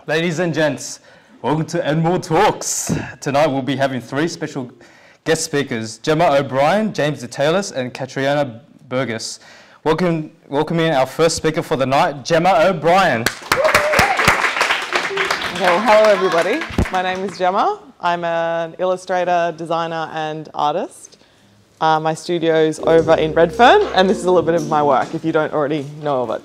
Ladies and gents, welcome to Enmore Talks. Tonight we'll be having three special guest speakers, Gemma O'Brien, James DeTaylor, and Katriana Burgess. Welcoming our first speaker for the night, Gemma O'Brien. Okay, well, hello everybody. My name is Gemma. I'm an illustrator, designer and artist. My studio's over in Redfern, and this is a little bit of my work if you don't already know of it.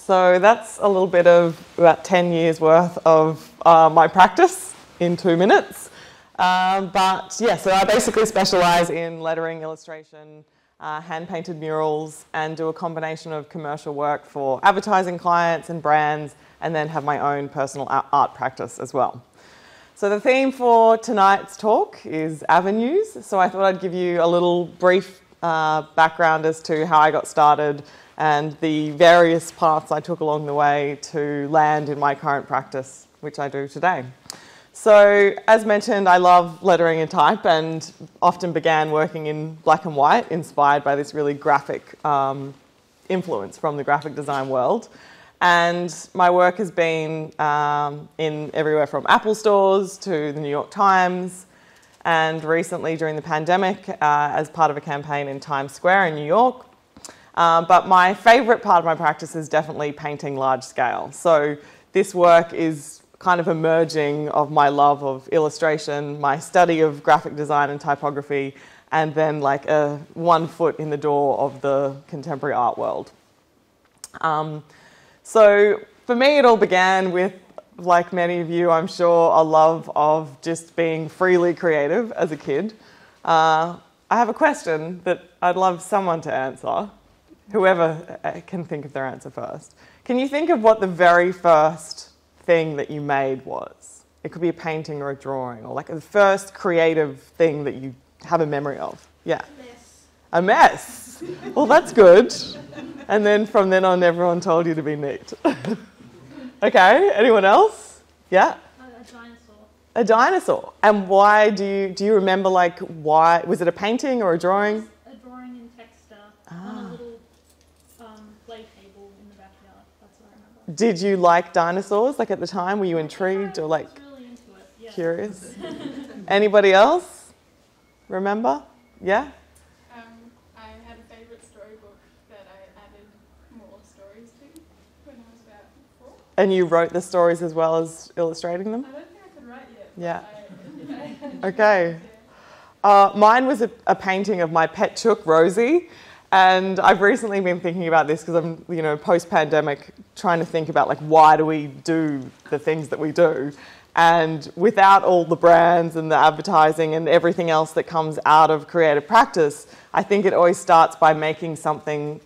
So that's a little bit of about 10 years worth of my practice in 2 minutes. But yeah, so I basically specialise in lettering, illustration, hand-painted murals, and do a combination of commercial work for advertising clients and brands, and then have my own personal art practice as well. So the theme for tonight's talk is avenues. So I thought I'd give you a little brief background as to how I got started and the various paths I took along the way to land in my current practice, which I do today. So, as mentioned, I love lettering and type and often began working in black and white, inspired by this really graphic influence from the graphic design world. And my work has been in everywhere from Apple stores to the New York Times, and recently during the pandemic as part of a campaign in Times Square in New York. But my favourite part of my practice is definitely painting large scale. So this work is kind of a merging of my love of illustration, my study of graphic design and typography, and then like a 1 foot in the door of the contemporary art world. So for me, it all began with, like many of you, I'm sure, a love of just being freely creative as a kid. I have a question that I'd love someone to answer. Whoever can think of their answer first. Can you think of what the very first thing that you made was? It could be a painting or a drawing, or like the first creative thing that you have a memory of. Yeah. A mess. A mess. Well, that's good. And then from then on, everyone told you to be neat. Okay, anyone else? Yeah? A dinosaur. A dinosaur. And why do you remember, like, why? Was it a painting or a drawing? A drawing in texture on a little play table in the backyard. That's what I remember. Did you like dinosaurs, like at the time? Were you intrigued or like I was really into it. Yeah. curious? Anybody else remember? Yeah? I had a favourite storybook that I added more stories to when I was about 4. And you wrote the stories as well as illustrating them? I don't think I could write yet. Yeah. Okay. Mine was a painting of my pet chook, Rosie. And I've recently been thinking about this because I'm, post-pandemic, trying to think about, like, why do we do the things that we do? And without all the brands and the advertising and everything else that comes out of creative practice, I think it always starts by making something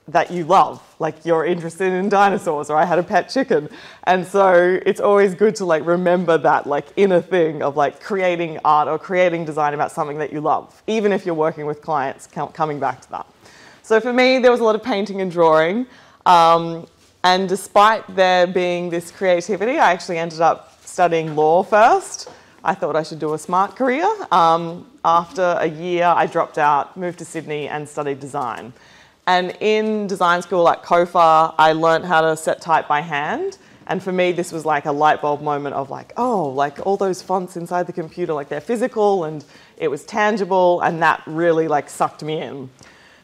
that you love. like you're interested in dinosaurs, or I had a pet chicken. And so it's always good to like remember that like inner thing of like creating art or creating design about something that you love, even if you're working with clients, coming back to that. So for me, there was a lot of painting and drawing. And despite there being this creativity, I actually ended up studying law first. I thought I should do a smart career. After a year, I dropped out, moved to Sydney and studied design. And in design school at COFA, I learned how to set type by hand. And for me, this was like a light bulb moment of like, oh, like all those fonts inside the computer, like they're physical and it was tangible, and that really like sucked me in.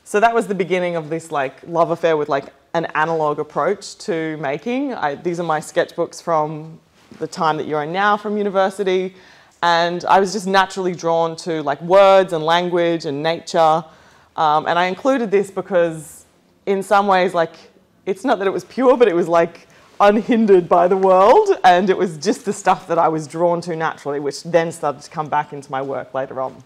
So that was the beginning of this like love affair with like an analog approach to making. These are my sketchbooks from the time that you're in now from university. And I was just naturally drawn to like words and language and nature. And I included this because in some ways, like, it's not that it was pure, but it was like unhindered by the world. And it was just the stuff that I was drawn to naturally, which then started to come back into my work later on.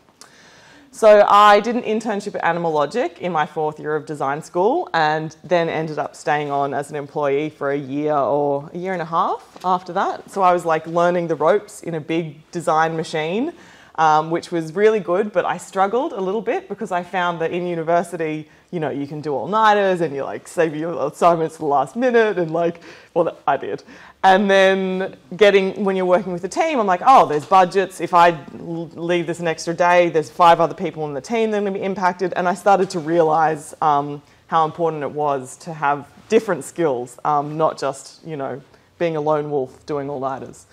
So I did an internship at Animal Logic in my 4th year of design school, and then ended up staying on as an employee for a year or a year and a half after that. So I was like learning the ropes in a big design machine, which was really good, but I struggled a little bit because I found that in university, you know, you can do all-nighters and you like save your assignments to the last minute, and like, well, I did. And then when you're working with a team, I'm like, oh, there's budgets. If I leave this an extra day, there's 5 other people in the team that are going to be impacted. And I started to realise how important it was to have different skills, not just, you know, being a lone wolf doing all-nighters.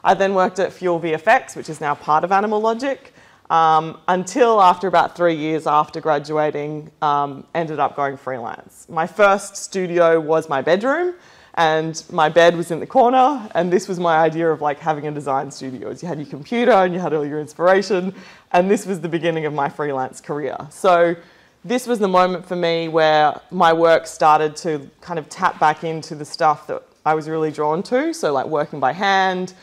I then worked at Fuel VFX, which is now part of Animal Logic, until after about 3 years after graduating, ended up going freelance. My first studio was my bedroom, and my bed was in the corner, and this was my idea of like having a design studio. You had your computer and you had all your inspiration, and this was the beginning of my freelance career. So this was the moment for me where my work started to kind of tap back into the stuff that I was really drawn to, so like working by hand.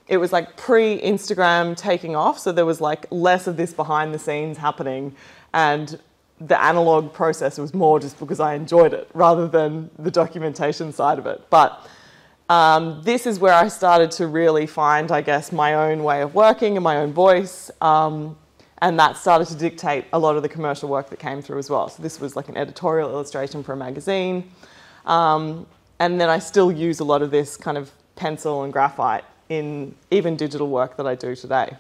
It was like pre-Instagram taking off, so there was like less of this behind the scenes happening, and the analog process was more just because I enjoyed it rather than the documentation side of it. But this is where I started to really find, I guess, my own way of working and my own voice, and that started to dictate a lot of the commercial work that came through as well. So this was like an editorial illustration for a magazine, and then I still use a lot of this kind of pencil and graphite in even digital work that I do today.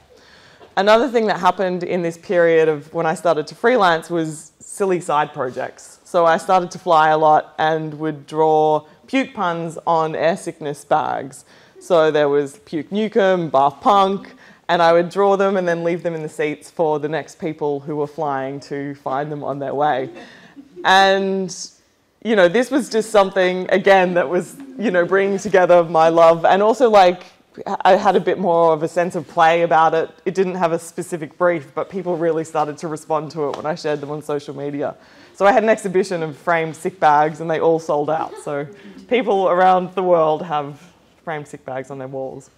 Another thing that happened in this period of when I started to freelance was silly side projects. So I started to fly a lot and would draw puke puns on air sickness bags. So there was Puke Nukem, Bath Punk, and I would draw them and then leave them in the seats for the next people who were flying to find them on their way. And, you know, this was just something, again, that was, you know, bringing together my love, and also like I had a bit more of a sense of play about it. It didn't have a specific brief, but people really started to respond to it when I shared them on social media. So I had an exhibition of framed sick bags, and they all sold out. So people around the world have framed sick bags on their walls.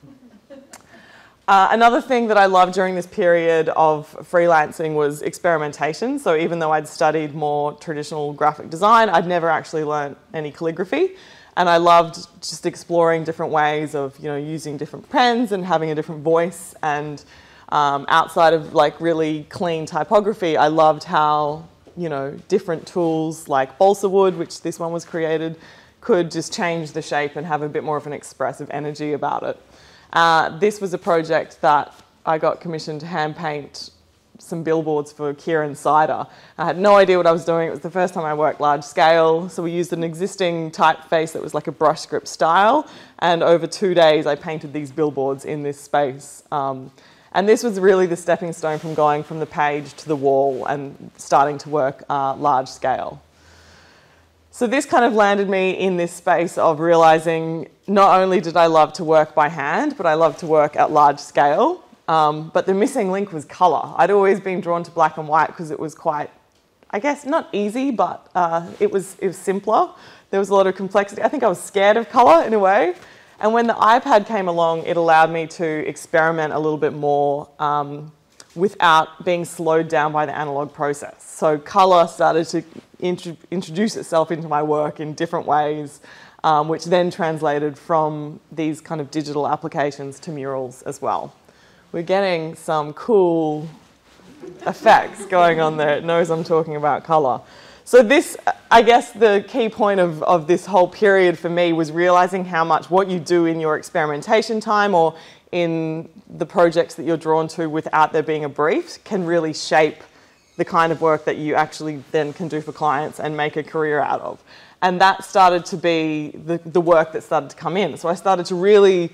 Another thing that I loved during this period of freelancing was experimentation. So even though I'd studied more traditional graphic design, I'd never actually learnt any calligraphy. And I loved just exploring different ways of, you know, using different pens and having a different voice. And outside of like really clean typography, I loved how, you know, different tools like balsa wood, which this one was created, could just change the shape and have a bit more of an expressive energy about it. This was a project that I got commissioned to hand paint some billboards for Kieran Cider. I had no idea what I was doing. It was the first time I worked large scale. So we used an existing typeface that was like a brush script style. And over 2 days, I painted these billboards in this space. And this was really the stepping stone from going from the page to the wall and starting to work large scale. So this kind of landed me in this space of realizing not only did I love to work by hand, but I loved to work at large scale. But the missing link was colour. I'd always been drawn to black and white because it was quite, I guess, not easy, but it was simpler. There was a lot of complexity. I think I was scared of colour in a way. And when the iPad came along, it allowed me to experiment a little bit more without being slowed down by the analog process. So colour started to introduce itself into my work in different ways, which then translated from these kind of digital applications to murals as well. We're getting some cool effects going on there. It knows I'm talking about colour. So this, I guess the key point of this whole period for me was realising how much what you do in your experimentation time or in the projects that you're drawn to without there being a brief can really shape the kind of work that you actually then can do for clients and make a career out of. And that started to be the work that started to come in. So I started to really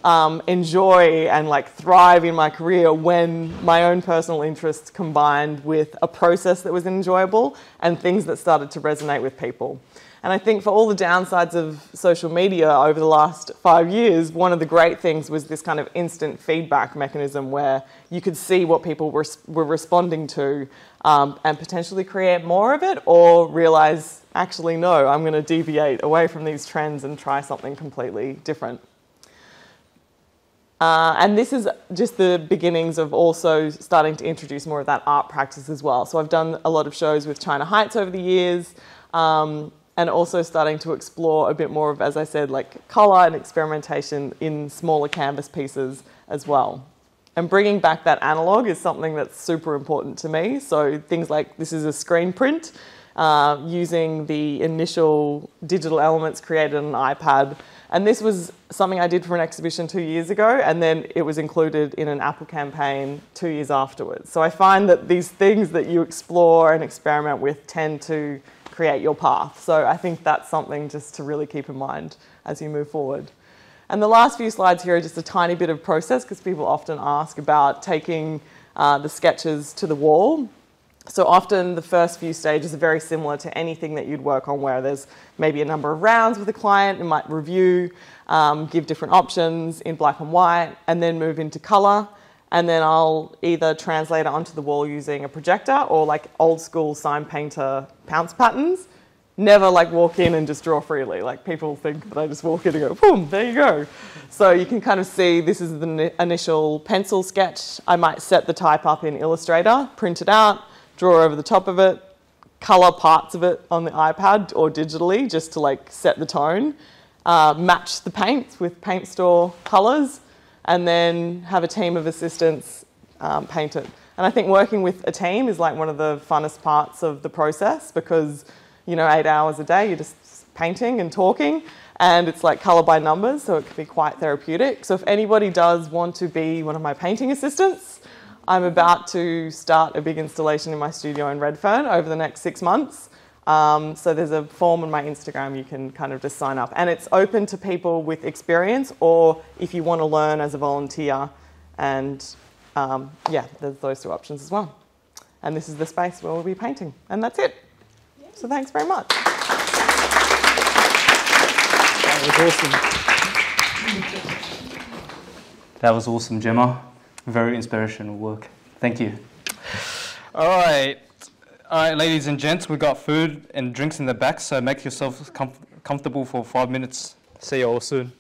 enjoy and like thrive in my career when my own personal interests combined with a process that was enjoyable and things that started to resonate with people. And I think for all the downsides of social media over the last 5 years, one of the great things was this kind of instant feedback mechanism where you could see what people were responding to and potentially create more of it, or realise, actually, no, I'm going to deviate away from these trends and try something completely different. And this is just the beginnings of also starting to introduce more of that art practice as well. So I've done a lot of shows with China Heights over the years, and also starting to explore a bit more of, as I said, like colour and experimentation in smaller canvas pieces as well. And bringing back that analogue is something that's super important to me. So things like, this is a screen print, using the initial digital elements created on an iPad. And this was something I did for an exhibition 2 years ago, and then it was included in an Apple campaign 2 years afterwards. So I find that these things that you explore and experiment with tend to create your path. So I think that's something just to really keep in mind as you move forward. And the last few slides here are just a tiny bit of process, because people often ask about taking the sketches to the wall. So often the first few stages are very similar to anything that you'd work on, where there's maybe a number of rounds with a client, you might review, give different options in black and white, and then move into colour. And then I'll either translate it onto the wall using a projector or like old school sign painter pounce patterns. Never like walk in and just draw freely. Like people think that I just walk in and go, boom, there you go. So you can kind of see this is the initial pencil sketch. I might set the type up in Illustrator, print it out, draw over the top of it, colour parts of it on the iPad or digitally just to like set the tone, match the paints with paint store colours, and then have a team of assistants paint it. And I think working with a team is like one of the funnest parts of the process, because, you know, 8 hours a day you're just painting and talking, and it's like colour by numbers, so it can be quite therapeutic. So if anybody does want to be one of my painting assistants, I'm about to start a big installation in my studio in Redfern over the next 6 months. So there's a form on my Instagram you can kind of just sign up. And it's open to people with experience, or if you want to learn as a volunteer. And yeah, there's those two options as well. And this is the space where we'll be painting. And that's it. So thanks very much. That was awesome. That was awesome, Gemma. Very inspirational work. Thank you. All right, ladies and gents, we've got food and drinks in the back, so make yourself comfortable for 5 minutes. See you all soon.